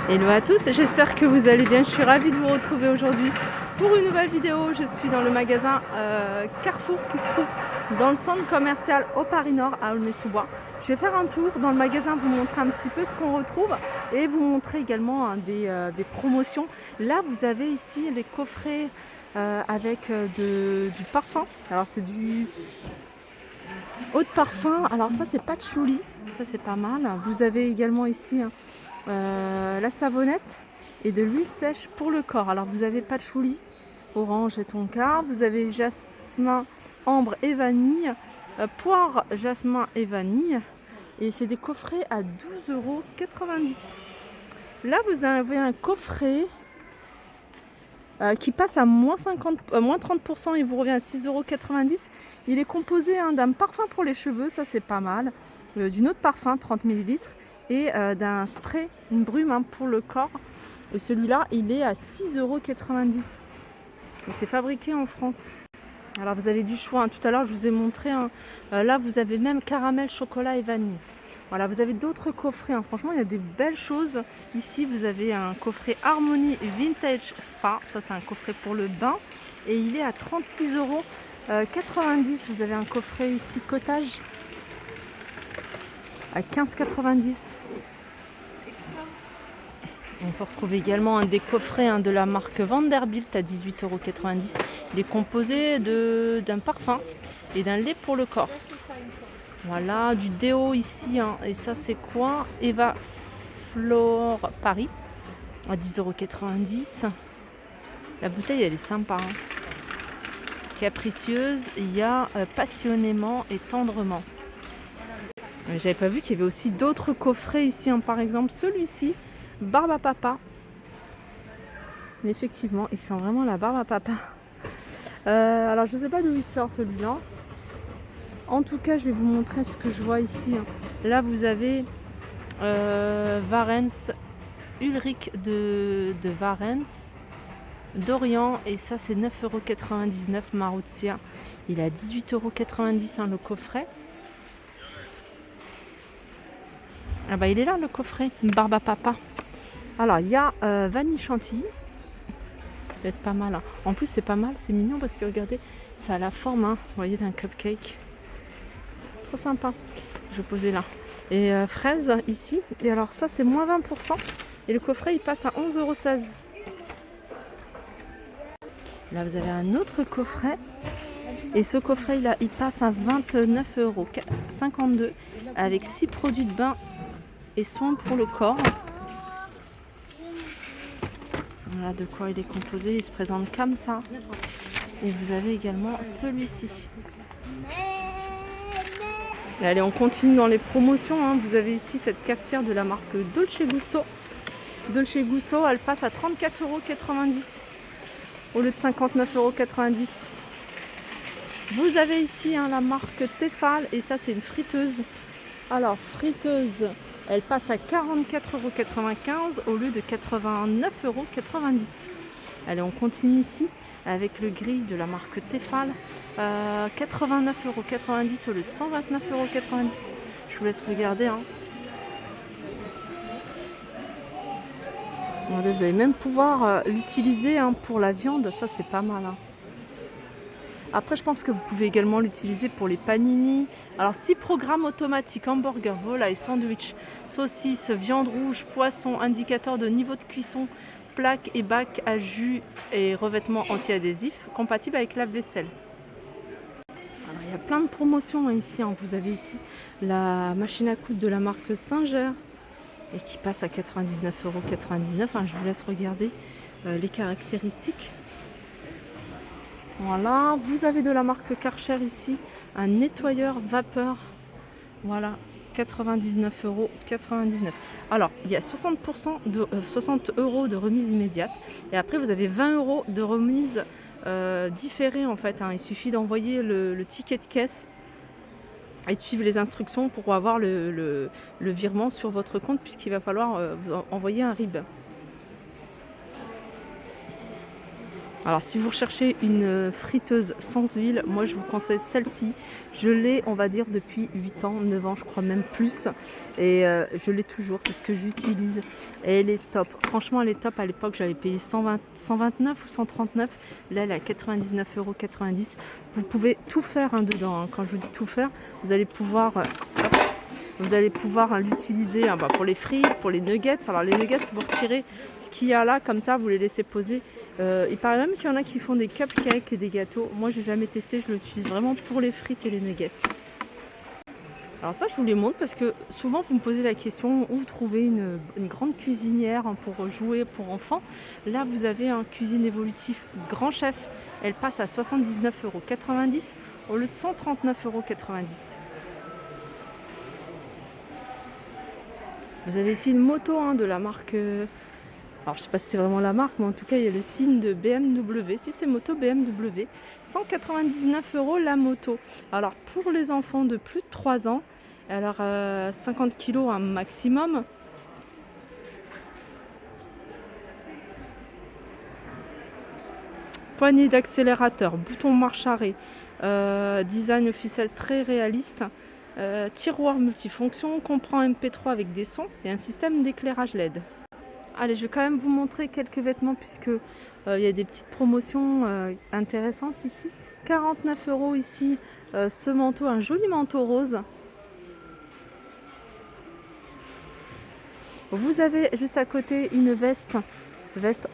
Hello à tous, j'espère que vous allez bien. Je suis ravie de vous retrouver aujourd'hui pour une nouvelle vidéo. Je suis dans le magasin Carrefour qui se trouve dans le centre commercial au Paris Nord à Aulnay-sous-Bois. Je vais faire un tour dans le magasin, vous montrer un petit peu ce qu'on retrouve et vous montrer également des promotions. Là vous avez ici les coffrets avec du parfum. Alors c'est du eau de parfum. Alors ça c'est patchouli, ça c'est pas mal. Vous avez également ici la savonnette et de l'huile sèche pour le corps. Alors vous avez patchouli, orange et tonka, vous avez jasmin, ambre et vanille, poire, jasmin et vanille, et c'est des coffrets à 12,90 €. Là vous avez un coffret qui passe à moins 30% et vous revient à 6,90 €. Il est composé d'un parfum pour les cheveux, ça c'est pas mal, d'une eau de parfum 30 ml et d'un spray, une brume pour le corps. Et celui-là, il est à 6,90 €. Et c'est fabriqué en France. Alors vous avez du choix. Tout à l'heure, je vous ai montré. Là, vous avez même caramel, chocolat et vanille. Voilà, vous avez d'autres coffrets. Franchement, il y a des belles choses. Ici, vous avez un coffret Harmonie Vintage Spa. Ça, c'est un coffret pour le bain. Et il est à 36,90 €. Vous avez un coffret ici, cottage, à 15,90 €. On peut retrouver également des coffrets de la marque Vanderbilt à 18,90 €. Il est composé d'un parfum et d'un lait pour le corps. Voilà, du déo ici. Et ça c'est quoi? Eva Flore Paris à 10,90 €. La bouteille elle est sympa. Capricieuse, il y a passionnément et tendrement. J'avais pas vu qu'il y avait aussi d'autres coffrets ici. Par exemple celui-ci. Barbe à papa. Effectivement, il sent vraiment la barbe à papa. Alors, je ne sais pas d'où il sort celui-là. En tout cas, je vais vous montrer ce que je vois ici. Là, vous avez Varens, Ulrich de Varens, Dorian. Et ça, c'est 9,99 € Marouzia. Il est à 18,90 € le coffret. Ah bah, il est là le coffret, barbe à papa. Alors, il y a vanille chantilly. Ça va être pas mal. En plus, c'est pas mal, c'est mignon parce que regardez, ça a la forme, vous voyez, d'un cupcake. Trop sympa. Je vais poser là. Et fraise ici. Et alors, ça, c'est moins 20%. Et le coffret, il passe à 11,16 €. Là, vous avez un autre coffret. Et ce coffret, là, il passe à 29,52 € avec 6 produits de bain et soins pour le corps. Voilà de quoi il est composé, il se présente comme ça. Et vous avez également celui-ci. Allez, on continue dans les promotions. Vous avez ici cette cafetière de la marque Dolce Gusto. Dolce Gusto, elle passe à 34,90 € au lieu de 59,90 €. Vous avez ici la marque Tefal et ça c'est une friteuse. Alors friteuse, elle passe à 44,95 € au lieu de 89,90 €. Allez, on continue ici avec le grill de la marque Tefal. 89,90 € au lieu de 129,90 €. Je vous laisse regarder. Vous allez même pouvoir l'utiliser pour la viande. Ça, c'est pas mal. Après, je pense que vous pouvez également l'utiliser pour les panini. Alors, 6 programmes automatiques, hamburger, volaille, sandwich, saucisse, viande rouge, poisson, indicateur de niveau de cuisson, plaque et bac à jus et revêtement anti-adhésif, compatible avec la vaisselle. Alors, il y a plein de promotions ici. Vous avez ici la machine à coudre de la marque Singer et qui passe à 99,99 €. Je vous laisse regarder les caractéristiques. Voilà, vous avez de la marque Karcher ici, un nettoyeur vapeur, voilà, 99,99 €. Alors, il y a 60 € de remise immédiate et après vous avez 20 € de remise différée en fait. Il suffit d'envoyer le ticket de caisse et de suivre les instructions pour avoir le virement sur votre compte puisqu'il va falloir envoyer un RIB. Alors si vous recherchez une friteuse sans huile, moi je vous conseille celle-ci. Je l'ai, on va dire, depuis 8 ans, 9 ans, je crois même plus. Et je l'ai toujours, c'est ce que j'utilise. Et elle est top. Franchement, elle est top. À l'époque, j'avais payé 129 ou 139. Là, elle est à 99,90 €. Vous pouvez tout faire dedans. Quand je vous dis tout faire, vous allez pouvoir... l'utiliser pour les frites, pour les nuggets. Alors les nuggets, vous retirez ce qu'il y a là, comme ça, vous les laissez poser. Il paraît même qu'il y en a qui font des cupcakes et des gâteaux. Moi, j'ai jamais testé, je l'utilise vraiment pour les frites et les nuggets. Alors ça, je vous les montre parce que souvent, vous me posez la question où trouver une grande cuisinière pour jouer pour enfants. Là, vous avez un cuisine évolutif Grand Chef. Elle passe à 79,90 € au lieu de 139,90 €. Vous avez ici une moto de la marque... Alors je sais pas si c'est vraiment la marque, mais en tout cas il y a le signe de BMW. Si c'est moto BMW, 199 € la moto. Alors pour les enfants de plus de 3 ans, alors 50 kg un maximum. Poignée d'accélérateur, bouton marche arrêt, design officiel très réaliste. Tiroir multifonction, comprend MP3 avec des sons et un système d'éclairage LED. Allez, je vais quand même vous montrer quelques vêtements puisque il y a des petites promotions intéressantes ici. 49 € ici, ce manteau, un joli manteau rose. Vous avez juste à côté une veste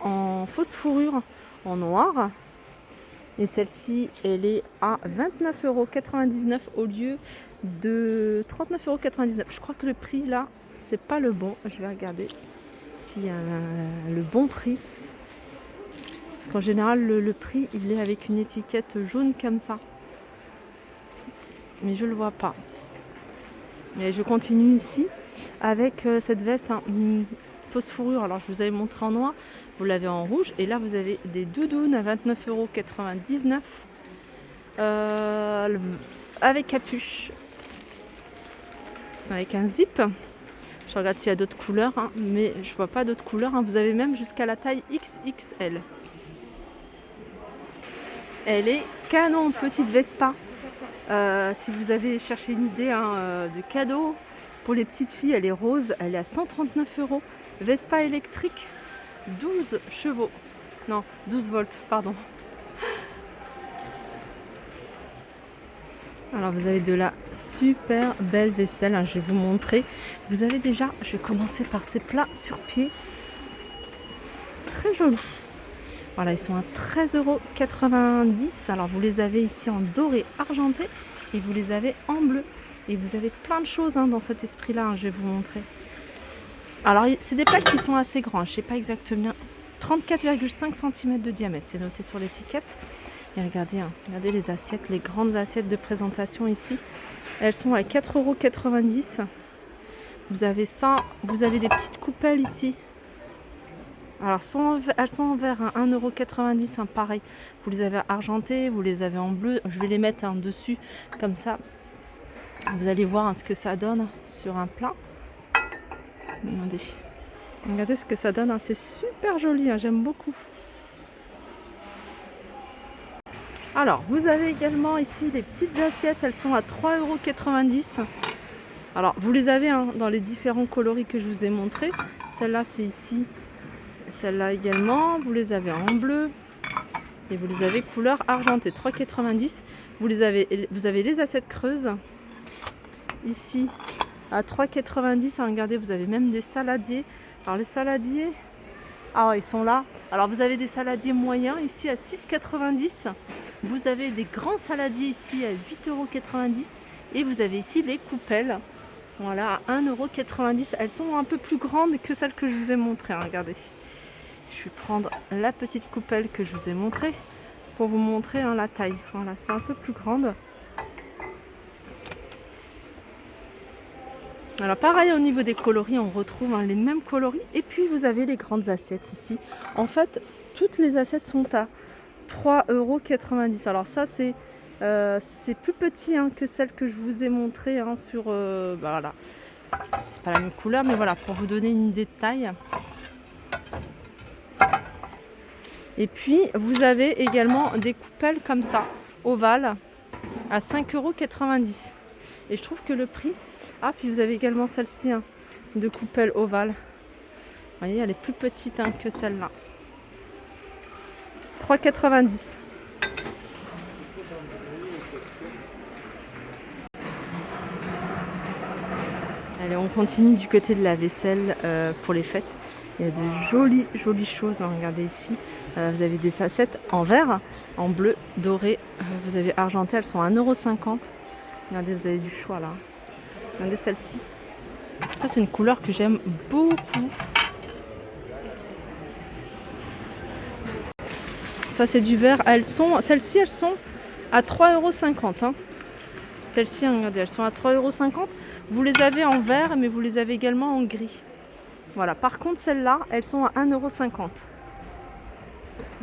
en fausse fourrure en noir. Et celle-ci, elle est à 29,99 € au lieu de 39,99 €. Je crois que le prix là, c'est pas le bon. Je vais regarder s'il y a le bon prix. Parce qu'en général, le prix, il est avec une étiquette jaune comme ça. Mais je le vois pas. Et je continue ici avec cette veste, une fausse fourrure. Alors, je vous avais montré en noir. Vous l'avez en rouge et là vous avez des doudounes à 29,99 € avec capuche, avec un zip. Je regarde s'il y a d'autres couleurs, mais je vois pas d'autres couleurs. Vous avez même jusqu'à la taille XXL. Elle est canon, petite Vespa. Si vous avez cherché une idée de cadeau pour les petites filles, elle est rose, elle est à 139 €. Vespa électrique. 12 chevaux. Non, 12 volts, pardon. Alors vous avez de la super belle vaisselle, je vais vous montrer. Vous avez déjà, je vais commencer par ces plats sur pied. Très jolis. Voilà, ils sont à 13,90 €. Alors vous les avez ici en doré argenté et vous les avez en bleu. Et vous avez plein de choses dans cet esprit-là, je vais vous montrer. Alors, c'est des plats qui sont assez grands, je ne sais pas exactement. 34,5 cm de diamètre, c'est noté sur l'étiquette. Et regardez, regardez les assiettes, les grandes assiettes de présentation ici. Elles sont à 4,90 €. Vous avez ça, vous avez des petites coupelles ici. Alors, elles sont en verre, 1,90 €, pareil. Vous les avez argentées, vous les avez en bleu. Je vais les mettre dessus, comme ça. Vous allez voir ce que ça donne sur un plat. Regardez ce que ça donne, c'est super joli, j'aime beaucoup. Alors vous avez également ici les petites assiettes, elles sont à 3,90 €. Alors vous les avez dans les différents coloris que je vous ai montré. Celle-là c'est ici, celle-là également, vous les avez en bleu et vous les avez couleur argentée, 3,90 €. Vous avez les assiettes creuses ici à 3,90 €. Regardez, vous avez même des saladiers. Alors les saladiers, ils sont là. Alors vous avez des saladiers moyens ici à 6,90 €. Vous avez des grands saladiers ici à 8,90 € et vous avez ici les coupelles. Voilà, à 1,90 €. Elles sont un peu plus grandes que celles que je vous ai montrées. Regardez. Je vais prendre la petite coupelle que je vous ai montrée pour vous montrer la taille. Voilà, elles sont un peu plus grandes. Alors pareil au niveau des coloris, on retrouve les mêmes coloris. Et puis vous avez les grandes assiettes ici. En fait, toutes les assiettes sont à 3,90 €. Alors ça c'est plus petit que celle que je vous ai montrée sur... voilà. C'est pas la même couleur, mais voilà, pour vous donner une idée de taille. Et puis vous avez également des coupelles comme ça, ovales, à 5,90 €. Et je trouve que le prix... Ah, puis vous avez également celle-ci, hein, de coupelle ovale. Vous voyez, elle est plus petite, hein, que celle-là. 3,90 €. Allez, on continue du côté de la vaisselle pour les fêtes. Il y a de jolies choses, hein. Regardez ici. Vous avez des assiettes en verre, en bleu, doré. Vous avez argenté, elles sont à 1,50 €. Regardez, vous avez du choix là. Regardez celle-ci. Ça, c'est une couleur que j'aime beaucoup. Ça, c'est du verre. Celles-ci, elles sont à 3,50 €. Hein. Celles-ci, regardez, elles sont à 3,50 €. Vous les avez en vert, mais vous les avez également en gris. Voilà. Par contre, celles-là, elles sont à 1,50 €.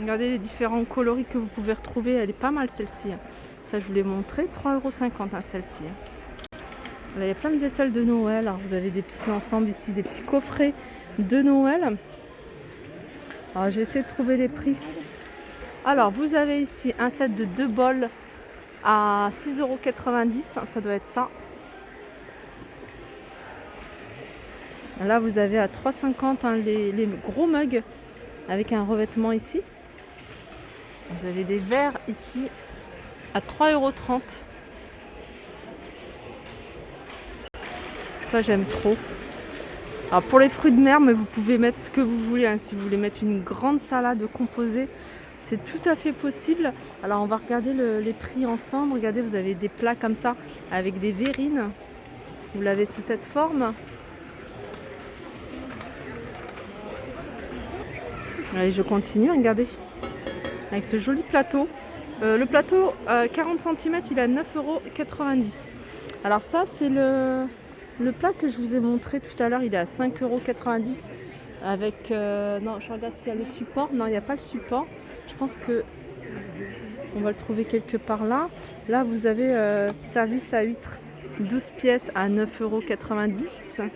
Regardez les différents coloris que vous pouvez retrouver. Elle est pas mal, celle-ci. Ça, je vous l'ai montré. 3,50 €, hein, celle-ci. Là, il y a plein de vaisselle de Noël. Alors, vous avez des petits ensembles ici, des petits coffrets de Noël. Alors, je vais essayer de trouver les prix. Alors, vous avez ici un set de 2 bols à 6,90 €. Ça doit être ça. Là, vous avez à 3,50 €, hein, les gros mugs avec un revêtement ici. Vous avez des verres ici à 3,30 €. Ça, j'aime trop. Alors, pour les fruits de mer, mais vous pouvez mettre ce que vous voulez, hein. Si vous voulez mettre une grande salade composée, c'est tout à fait possible. Alors, on va regarder les prix ensemble. Regardez, vous avez des plats comme ça avec des verrines. Vous l'avez sous cette forme. Allez, je continue, regardez. Avec ce joli plateau. Le plateau 40 cm, il est à 9,90 €. Alors ça, c'est le plat que je vous ai montré tout à l'heure. Il est à 5,90 € avec... non, je regarde s'il y a le support. Non, il n'y a pas le support. Je pense que on va le trouver quelque part là. Là, vous avez service à huîtres 12 pièces à 9,90 €.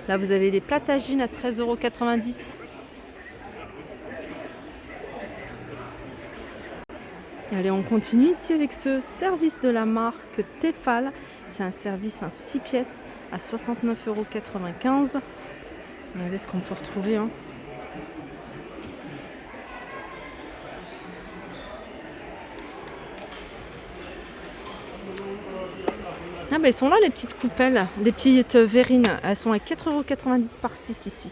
Là, vous avez les plats tagines à 13,90 €. Allez, on continue ici avec ce service de la marque Tefal. C'est un service à 6 pièces à 69,95 €. Regardez ce qu'on peut retrouver. Hein. Ah bah, ils sont là, les petites coupelles, les petites verrines. Elles sont à 4,90 € par 6 ici.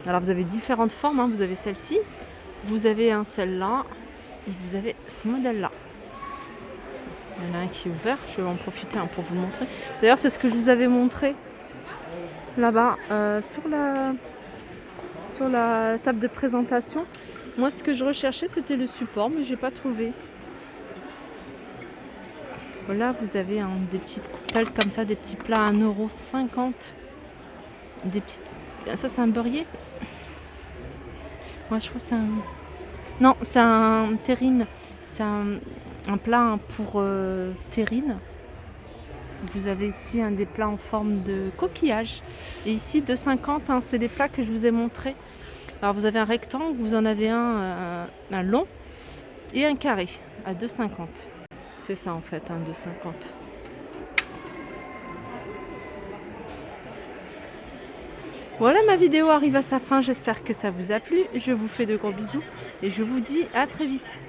Alors vous avez différentes formes, hein. Vous avez celle-ci, vous avez celle-là et vous avez ce modèle-là. Il y en a un qui est ouvert, je vais en profiter, hein, pour vous le montrer. D'ailleurs, c'est ce que je vous avais montré là-bas sur la table de présentation. Moi, ce que je recherchais, c'était le support, mais j'ai pas trouvé. Là, vous avez des petites coupelles comme ça, des petits plats à 1,50 €. Des petites... Ça, c'est un beurrier. Moi, je crois que c'est un... Non, c'est un terrine. C'est un plat pour terrine. Vous avez ici des plats en forme de coquillage. Et ici, 2,50 €. C'est des plats que je vous ai montrés. Alors, vous avez un rectangle, vous en avez un long et un carré à 2,50 €. C'est ça en fait, 2,50 €. Voilà, ma vidéo arrive à sa fin. J'espère que ça vous a plu. Je vous fais de gros bisous et je vous dis à très vite.